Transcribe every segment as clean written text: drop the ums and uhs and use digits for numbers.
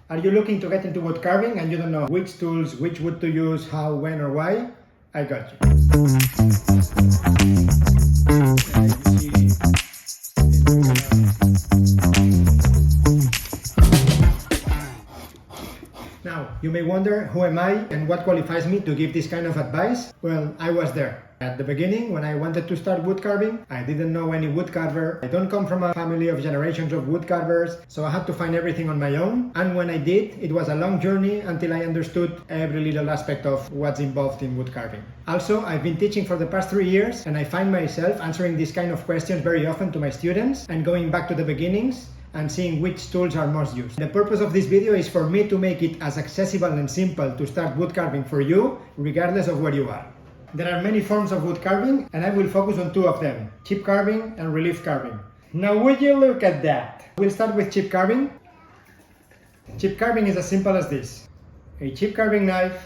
Are you looking to get into wood carving and you don't know which tools, which wood to use, how, when or why? I got you. Now, you may wonder, who am I and what qualifies me to give this kind of advice? Well, I was there. At the beginning, when I wanted to start wood carving, I didn't know any wood carver. I don't come from a family of generations of wood carvers, so I had to find everything on my own. And when I did, it was a long journey until I understood every little aspect of what's involved in wood carving. Also, I've been teaching for the past 3 years, and I find myself answering these kind of questions very often to my students and going back to the beginnings and seeing which tools are most used. The purpose of this video is for me to make it as accessible and simple to start wood carving for you, regardless of where you are. There are many forms of wood carving, and I will focus on 2 of them, chip carving and relief carving. Now would you look at that? We'll start with chip carving. Chip carving is as simple as this. A chip carving knife,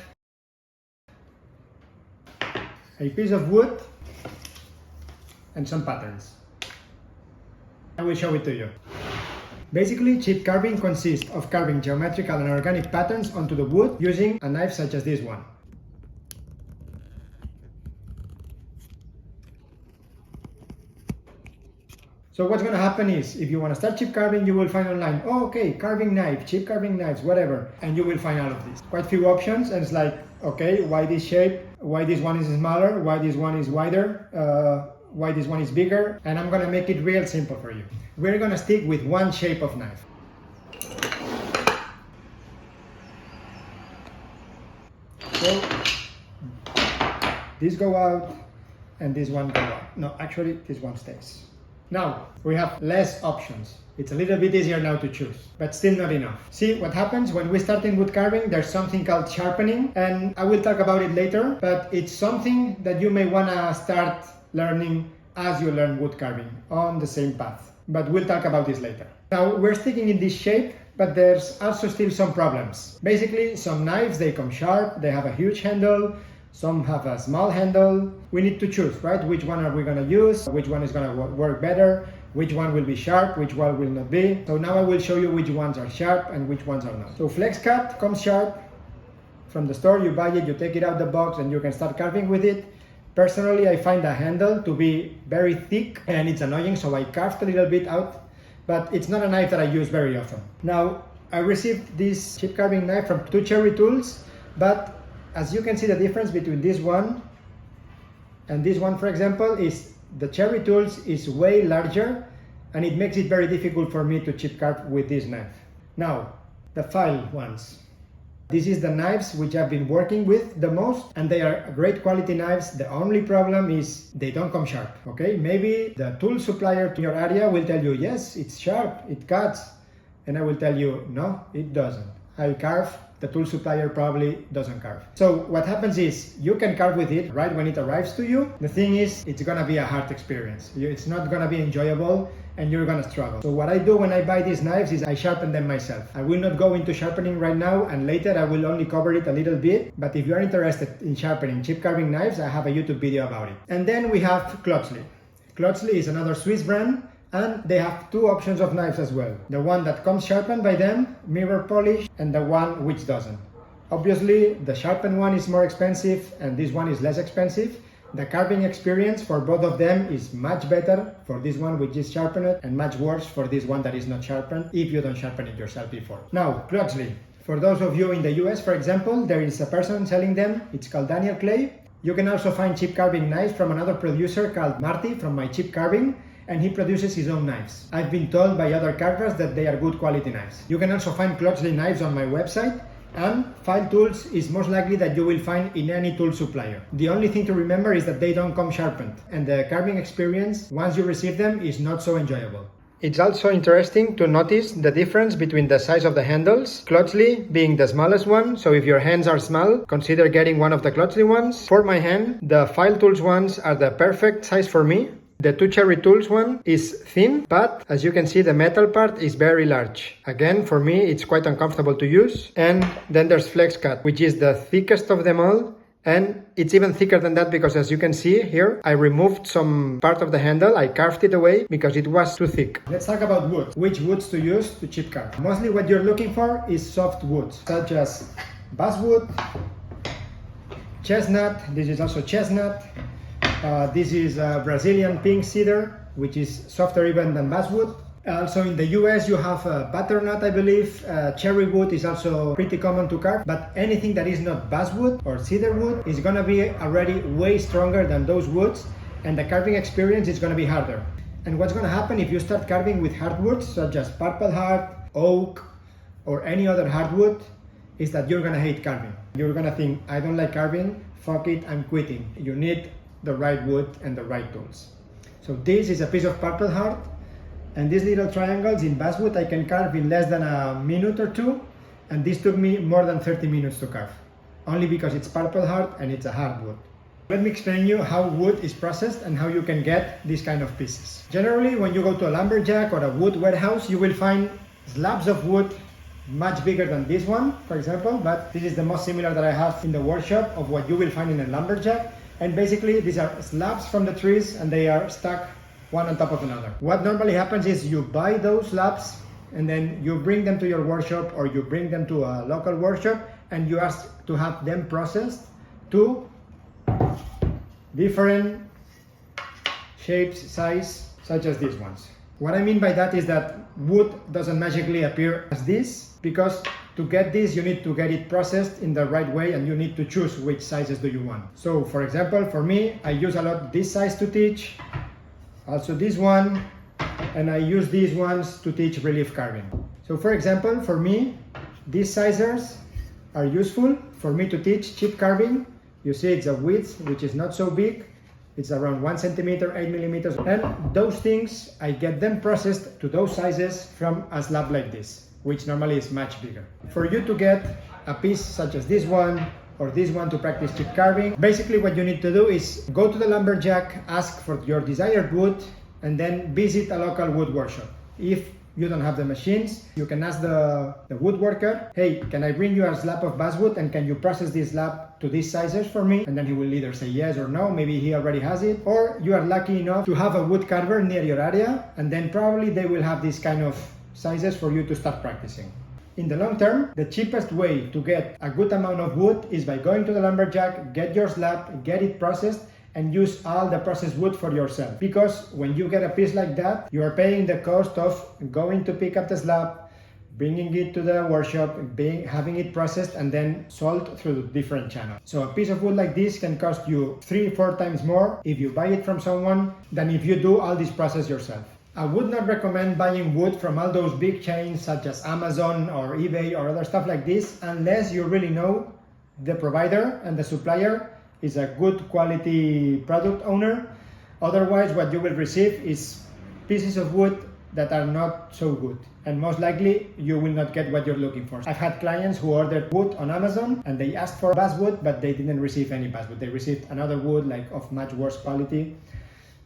a piece of wood, and some patterns. I will show it to you. Basically, chip carving consists of carving geometrical and organic patterns onto the wood using a knife such as this one. So what's going to happen is, if you want to start chip carving, you will find online, oh, okay, carving knife, chip carving knives, whatever, and you will find all of these. Quite few options, and it's like, okay, why this shape, why this one is smaller, why this one is wider, why this one is bigger, and I'm going to make it real simple for you. We're going to stick with one shape of knife. So, this go out, and this one go out. No, actually, this one stays. Now, we have less options. It's a little bit easier now to choose, but still not enough. See, what happens when we start in wood carving, there's something called sharpening, and I will talk about it later, but it's something that you may want to start learning as you learn wood carving on the same path. But we'll talk about this later. Now, we're sticking in this shape, but there's also still some problems. Basically, some knives, they come sharp, they have a huge handle, some have a small handle. We need to choose, right? Which one are we going to use? Which one is going to work better? Which one will be sharp? Which one will not be? So now I will show you which ones are sharp and which ones are not. So flex cut comes sharp. From the store, you buy it, you take it out the box, and you can start carving with it. Personally, I find the handle to be very thick and it's annoying, so I carved a little bit out, but it's not a knife that I use very often. Now, I received this chip carving knife from 2 Cherry Tools, but as you can see, the difference between this one and this one, for example, is the Cherry Tools is way larger, and it makes it very difficult for me to chip carve with this knife. Now, the file ones. This is the knives which I've been working with the most, and they are great quality knives. The only problem is they don't come sharp, okay? Maybe the tool supplier to your area will tell you, yes, it's sharp, it cuts. And I will tell you, no, it doesn't. I carve, the tool supplier probably doesn't carve. So what happens is, you can carve with it right when it arrives to you. The thing is, it's gonna be a hard experience. It's not gonna be enjoyable, and you're gonna struggle. So what I do when I buy these knives is I sharpen them myself. I will not go into sharpening right now, and later I will only cover it a little bit. But if you're interested in sharpening chip carving knives, I have a YouTube video about it. And then we have Klotzli. Klotzli is another Swiss brand, and they have 2 options of knives as well. The one that comes sharpened by them, mirror polish, and the one which doesn't. Obviously, the sharpened one is more expensive, and this one is less expensive. The carving experience for both of them is much better for this one which is sharpened, and much worse for this one that is not sharpened if you don't sharpen it yourself before. Now, Klotzli. For those of you in the US, for example, there is a person selling them. It's called Daniel Clay. You can also find chip carving knives from another producer called Marty from My Chip Carving, and he produces his own knives. I've been told by other carvers that they are good quality knives. You can also find Klotzli knives on my website, and file tools is most likely that you will find in any tool supplier. The only thing to remember is that they don't come sharpened, and the carving experience, once you receive them, is not so enjoyable. It's also interesting to notice the difference between the size of the handles, Klotzli being the smallest one, so if your hands are small, consider getting one of the Klotzli ones. For my hand, the file tools ones are the perfect size for me. The 2 Cherry Tools one is thin, but as you can see, the metal part is very large. Again, for me, it's quite uncomfortable to use. And then there's Flex Cut, which is the thickest of them all, And it's even thicker than that because, as you can see here, I removed some part of the handle. I carved it away because it was too thick. Let's talk about wood. Which woods to use to chip carve. Mostly what you're looking for is soft woods, such as basswood, chestnut. This is also chestnut. This is Brazilian pink cedar, which is softer even than basswood. Also in the US you have butternut, I believe. Cherry wood is also pretty common to carve, but anything that is not basswood or cedar wood is gonna be already way stronger than those woods, and the carving experience is gonna be harder. And what's gonna happen if you start carving with hardwoods such as purple heart, oak, or any other hardwood, is that you're gonna hate carving. You're gonna think, I don't like carving, fuck it, I'm quitting. You need the right wood and the right tools. So this is a piece of purple heart. And these little triangles in basswood I can carve in less than a minute or two, and this took me more than 30 minutes to carve, only because it's purple heart and it's a hardwood. Let me explain you how wood is processed and how you can get these kind of pieces. Generally, when you go to a lumberjack or a wood warehouse, you will find slabs of wood much bigger than this one, for example, but this is the most similar that I have in the workshop of what you will find in a lumberjack. And basically these are slabs from the trees and they are stuck one on top of another. What normally happens is you buy those slabs and then you bring them to your workshop, or you bring them to a local workshop and you ask to have them processed to different shapes, size, such as these ones. What I mean by that is that wood doesn't magically appear as this, because to get this you need to get it processed in the right way and you need to choose which sizes do you want. So for example, for me, I use a lot this size to teach, also this one, and I use these ones to teach relief carving. So for example, for me, these sizes are useful for me to teach chip carving. You see it's a width which is not so big. It's around 1 centimeter, 8 millimeters. And those things, I get them processed to those sizes from a slab like this, which normally is much bigger. For you to get a piece such as this one, or this one to practice chip carving, basically what you need to do is go to the lumberjack, ask for your desired wood, and then visit a local wood workshop. If you don't have the machines, you can ask the woodworker, hey, can I bring you a slab of basswood and can you process this slab to these sizes for me? And then he will either say yes or no, maybe he already has it, or you are lucky enough to have a wood carver near your area, and then probably they will have this kind of sizes for you to start practicing. In the long term, the cheapest way to get a good amount of wood is by going to the lumberjack, get your slab, get it processed, and use all the processed wood for yourself. Because when you get a piece like that, you are paying the cost of going to pick up the slab, bringing it to the workshop, having it processed, and then sold through different channels. So a piece of wood like this can cost you 3-4 times more if you buy it from someone than if you do all this process yourself. I would not recommend buying wood from all those big chains such as Amazon or eBay or other stuff like this, unless you really know the provider and the supplier is a good quality product owner. Otherwise, what you will receive is pieces of wood that are not so good, and most likely you will not get what you're looking for. I've had clients who ordered wood on Amazon and they asked for basswood, but they didn't receive any basswood. They received another wood like of much worse quality.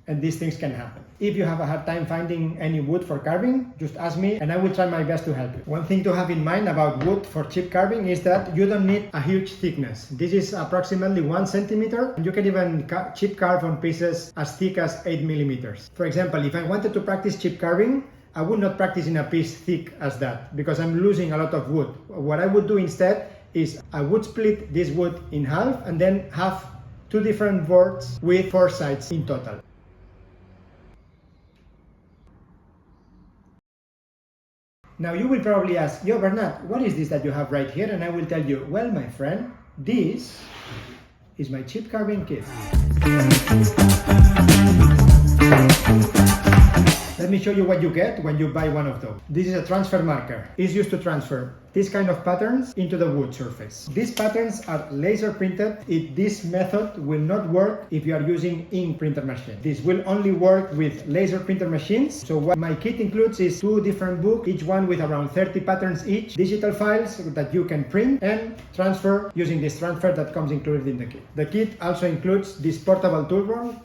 And these things can happen. If you have a hard time finding any wood for carving, just ask me and I will try my best to help you. One thing to have in mind about wood for chip carving is that you don't need a huge thickness. This is approximately 1 centimeter, and you can even chip carve on pieces as thick as 8 millimeters. For example, if I wanted to practice chip carving, I would not practice in a piece thick as that because I'm losing a lot of wood. What I would do instead is I would split this wood in half and then have 2 different boards with 4 sides in total. Now you will probably ask, yo Bernat, what is this that you have right here? And I will tell you, well my friend, this is my chip carving kit. Let me show you what you get when you buy one of those. This is a transfer marker. It's used to transfer this kind of patterns into the wood surface. These patterns are laser printed. This method will not work if you are using ink printer machine. This will only work with laser printer machines. So what my kit includes is 2 different books, each one with around 30 patterns each, digital files that you can print and transfer using this transfer that comes included in the kit. The kit also includes this portable tool roll.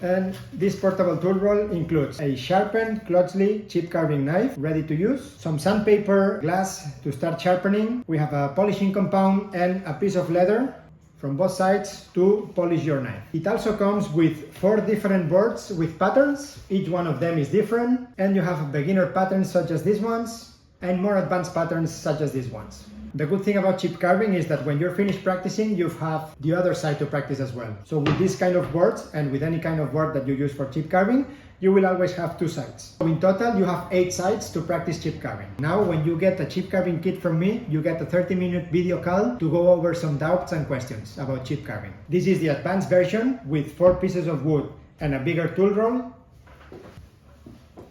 And this portable tool roll includes a sharpened Clotsley chip carving knife ready to use, some sandpaper, glass to start sharpening. We have a polishing compound and a piece of leather from both sides to polish your knife. It also comes with 4 different boards with patterns. Each one of them is different, and you have beginner patterns such as these ones and more advanced patterns such as these ones. The good thing about chip carving is that when you're finished practicing, you have the other side to practice as well. So with this kind of boards and with any kind of board that you use for chip carving, you will always have 2 sides. So in total, you have 8 sides to practice chip carving. Now, when you get a chip carving kit from me, you get a 30-minute video call to go over some doubts and questions about chip carving. This is the advanced version with 4 pieces of wood and a bigger tool roll.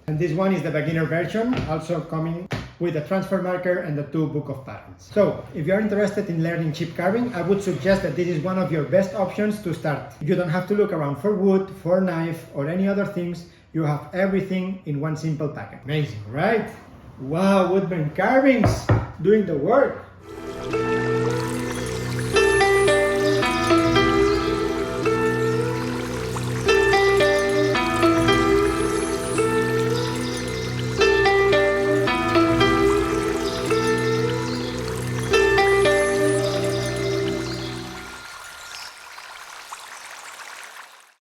And this one is the beginner version, also coming with a transfer marker and the 2 book of patterns. So, if you're interested in learning chip carving, I would suggest that this is one of your best options to start. You don't have to look around for wood, for knife, or any other things. You have everything in one simple packet. Amazing, right? Wow, Wood Bern Carvings doing the work.